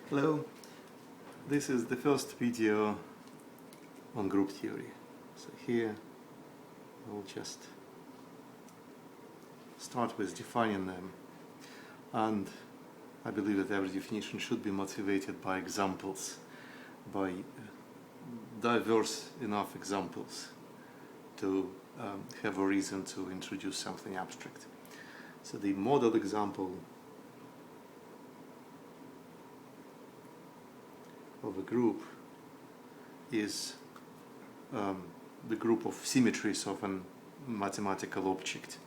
Hello, this is the first video on group theory. So here I'll just start with defining them, and I believe that every definition should be motivated by examples, by diverse enough examples to have a reason to introduce something abstract. So the model example of a group is the group of symmetries of a mathematical object.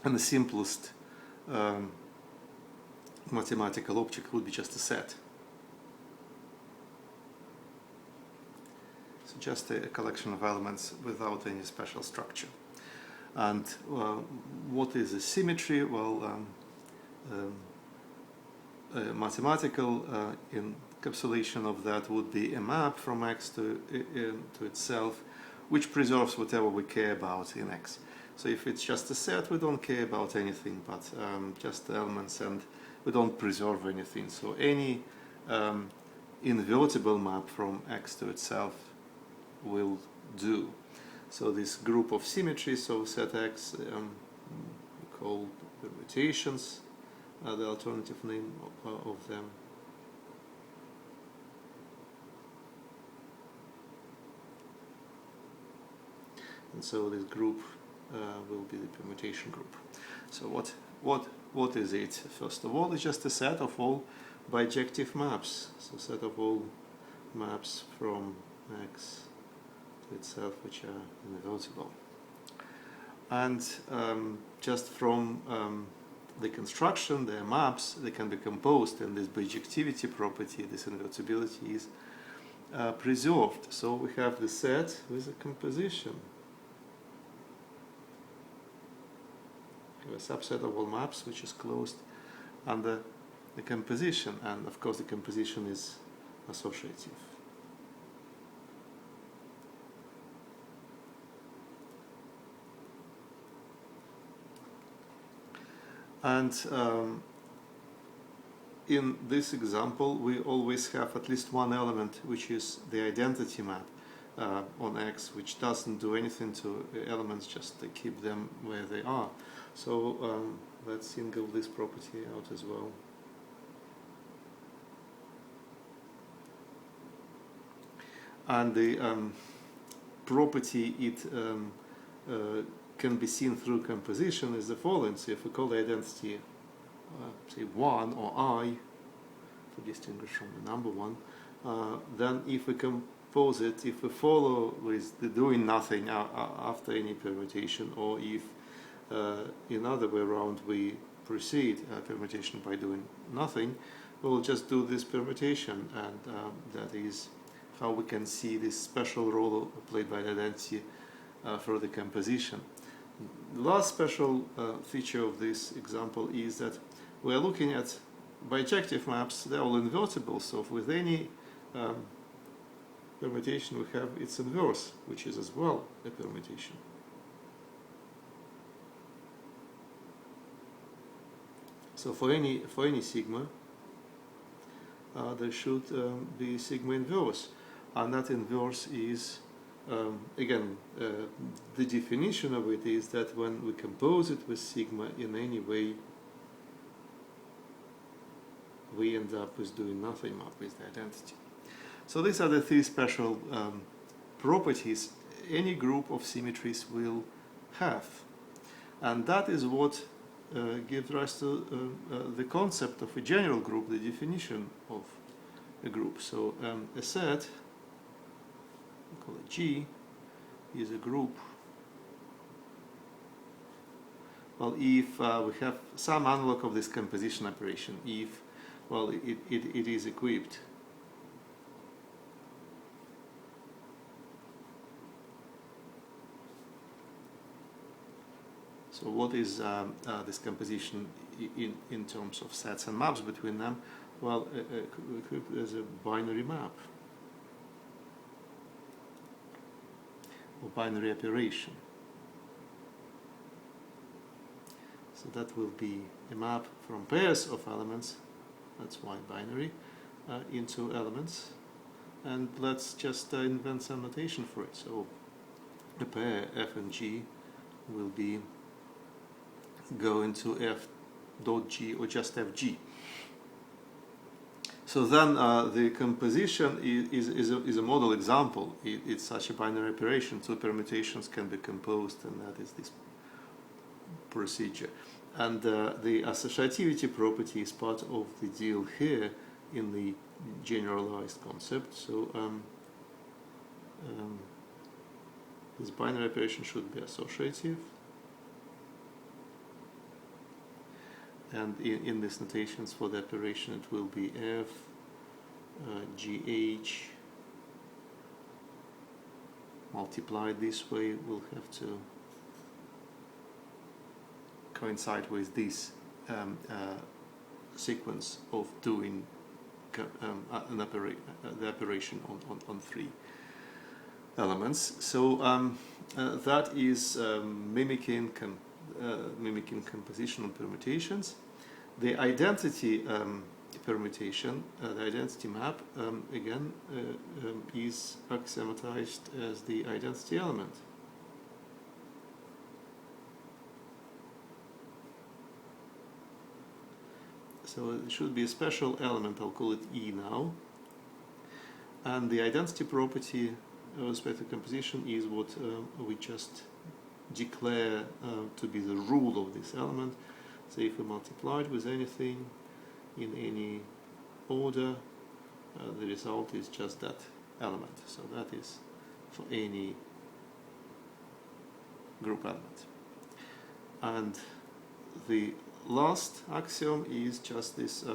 And the simplest mathematical object would be just a set. So just a collection of elements without any special structure. And what is a symmetry? Well, a mathematical encapsulation of that would be a map from X to itself, which preserves whatever we care about in X. So if it's just a set, we don't care about anything but just the elements, and we don't preserve anything. So any invertible map from X to itself will do. So this group of symmetries of set X called permutations, the alternative name of them. And so this group will be the permutation group. So what is it? First of all, it's just a set of all bijective maps. So set of all maps from X to itself which are invertible. And just from the construction, their maps, they can be composed, and this bijectivity property, this invertibility, is preserved. So we have the set with a composition. We have a subset of all maps which is closed under the composition, and of course the composition is associative. And in this example, we always have at least one element which is the identity map on X, which doesn't do anything to elements, just to keep them where they are. So let's single this property out as well. And the property it can be seen through composition is the following. So if we call the identity say 1 or I, to distinguish from the number 1, then if we compose it, if we follow with the doing nothing after any permutation, or if in other way around we precede permutation by doing nothing, we'll just do this permutation, and that is how we can see this special role played by the identity for the composition. The last special feature of this example is that we are looking at bijective maps. They're all invertible, so with any permutation we have its inverse, which is as well a permutation. So for any sigma, there should be sigma inverse, and that inverse is again, the definition of it is that when we compose it with sigma in any way, we end up with doing nothing map with the identity. So these are the three special properties any group of symmetries will have. And that is what gives rise to the concept of a general group, the definition of a group. So a set, we call it G, is a group. Well, if we have some analog of this composition operation, if, well, it is equipped. So what is this composition in terms of sets and maps between them? Well, equipped as a binary map. of binary operation. So that will be a map from pairs of elements, that's why binary, into elements. And let's just invent some notation for it. So a pair f and g will be go into f dot g or just fg. So then the composition is a model example. It's such a binary operation. Two permutations can be composed, and that is this procedure. And the associativity property is part of the deal here in the generalized concept. So this binary operation should be associative. And in these notations for the operation, it will be f, gh, multiplied this way, will have to coincide with this sequence of doing the operation on three elements. So that is mimicking compositional permutations. The identity permutation, the identity map, again is axiomatized as the identity element. So it should be a special element, I'll call it E now. And the identity property with respect to composition is what we just declare to be the rule of this element. So if we multiply it with anything in any order, the result is just that element. So that is for any group element. And the last axiom is just this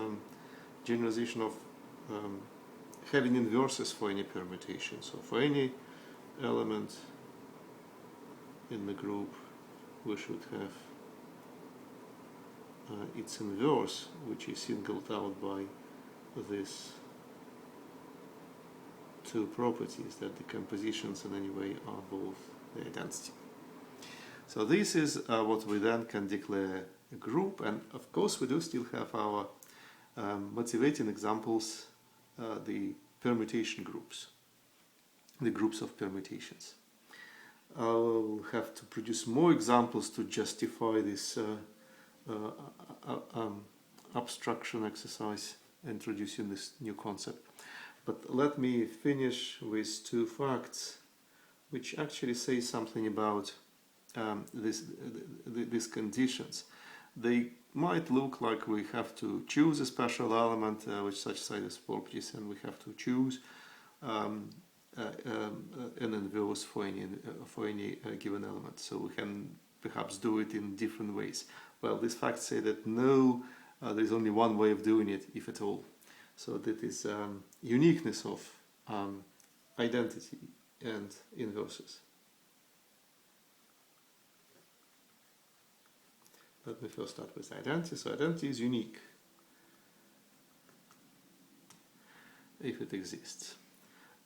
generalization of having inverses for any permutation. So for any element in the group, we should have its inverse, which is singled out by these two properties, that the compositions in any way are both the identity. So this is what we then can declare a group, and of course we do still have our motivating examples, the permutation groups, the groups of permutations. I'll have to produce more examples to justify this abstraction exercise, introducing this new concept. But let me finish with two facts which actually say something about these conditions. They might look like we have to choose a special element with such size properties, and we have to choose an inverse for any given element. So we can perhaps do it in different ways. Well, these facts say that no, there is only one way of doing it, if at all. So that is uniqueness of identity and inverses. Let me first start with identity. So identity is unique if it exists.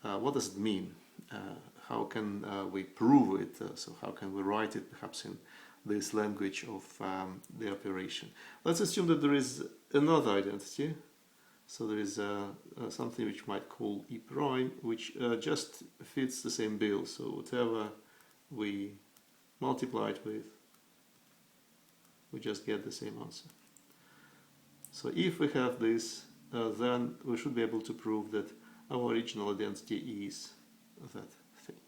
What does it mean? How can we prove it? So how can we write it perhaps in this language of the operation? Let's assume that there is another identity. So there is something which we might call E prime, which just fits the same bill. So whatever we multiply it with, we just get the same answer. So if we have this, then we should be able to prove that our original identity is that thing.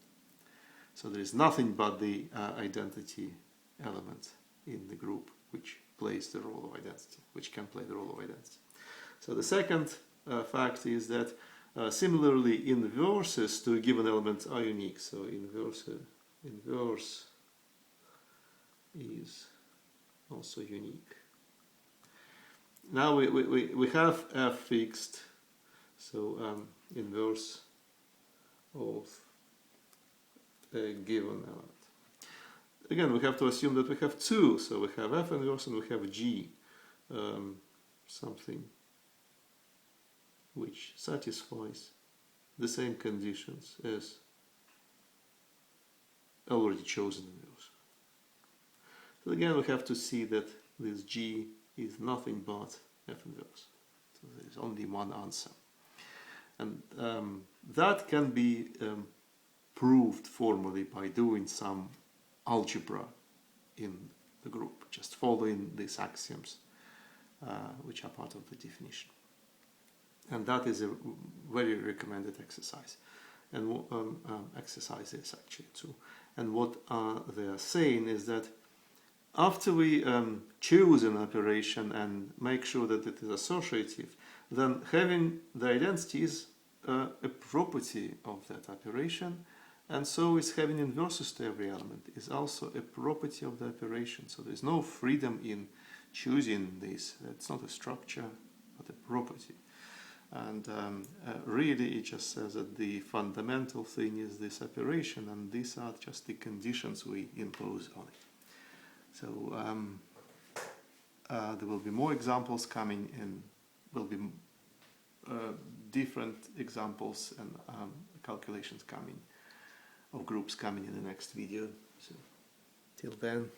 So there is nothing but the identity element in the group which plays the role of identity, which can play the role of identity. So the second fact is that similarly inverses to a given element are unique. So inverse is also unique. Now we have f fixed, so inverse of a given element. Again, we have to assume that we have two, so we have f inverse and we have g, something which satisfies the same conditions as already chosen inverse. So again, we have to see that this G is nothing but F inverse. So there is only one answer. And that can be proved formally by doing some algebra in the group, just following these axioms which are part of the definition. And that is a very recommended exercise. And exercises actually too. And what they are saying is that after we choose an operation and make sure that it is associative, then having the identity is a property of that operation, and so is having inverses to every element is also a property of the operation. So there's no freedom in choosing this. It's not a structure, but a property. And really it just says that the fundamental thing is this operation, and these are just the conditions we impose on it. So there will be more examples coming, and will be different examples and calculations coming of groups coming in the next video. So till then.